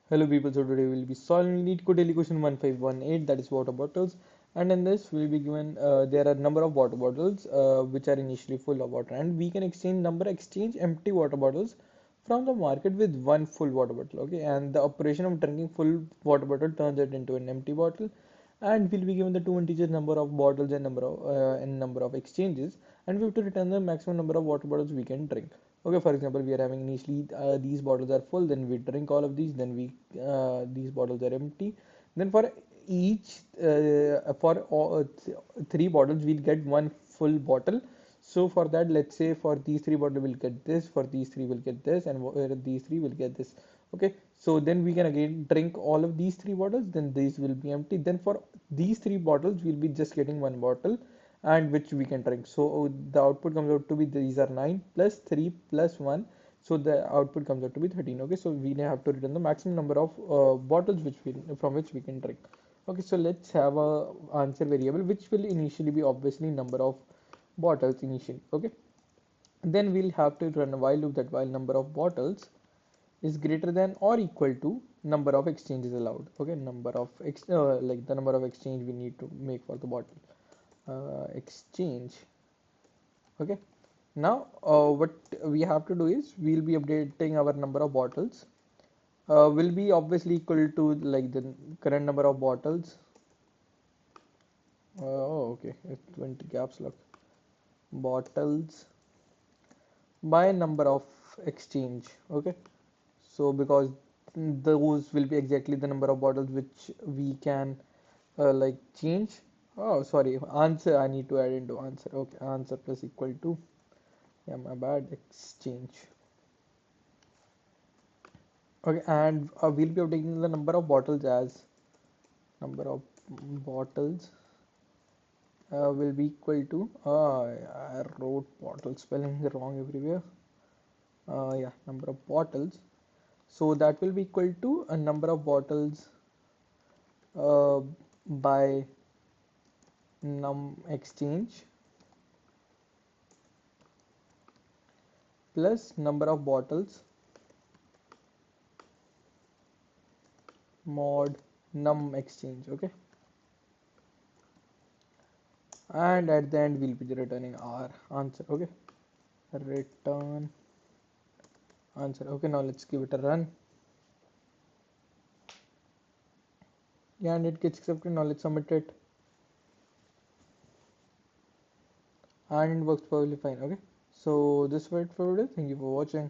Hello people, so today we'll be solving LeetCode daily question 1518, that is water bottles. And in this we'll be given there are number of water bottles which are initially full of water, and we can exchange empty water bottles from the market with one full water bottle. Okay, and the operation of drinking full water bottle turns it into an empty bottle, and we'll be given the two integers number of bottles and number of exchanges, and we have to return the maximum number of water bottles we can drink. Okay, for example, we are having initially these bottles are full, then we drink all of these, then we these bottles are empty. Then for each for all, three bottles, we'll get one full bottle. So for that, let's say for these three bottles we'll get this, for these three we'll get this, and these three will get this. Okay, so then we can again drink all of these three bottles, then these will be empty. Then for these three bottles, we'll be just getting one bottle and which we can drink. So the output comes out to be these are 9 plus 3 plus 1. So the output comes out to be 13. Okay, so we have to return the maximum number of bottles from which we can drink. Okay, so let's have a answer variable which will initially be obviously number of bottles initially. Okay, then we'll have to run a while loop that while number of bottles is greater than or equal to number of exchanges allowed. Okay, like the number of exchange we need to make for the bottle exchange. Okay, now what we have to do is we'll be updating our number of bottles will be obviously equal to like the current number of bottles. Oh, okay, it's 20 caps lock bottles by number of exchange. Okay, so because those will be exactly the number of bottles which we can like change. Oh, sorry, answer I need to add into answer. Okay, answer plus equal to, yeah, my bad, exchange. Okay, and we'll be updating the number of bottles as number of bottles will be equal to I wrote bottle spelling wrong everywhere. Yeah, number of bottles, so that will be equal to a number of bottles uh, by num exchange plus number of bottles mod num exchange. Okay, and at the end we'll be returning our answer. Okay, return answer. Okay, now let's give it a run. Yeah, and it gets accepted. Now let's submit it, and it works perfectly fine. Okay, so this was it for today. Thank you for watching.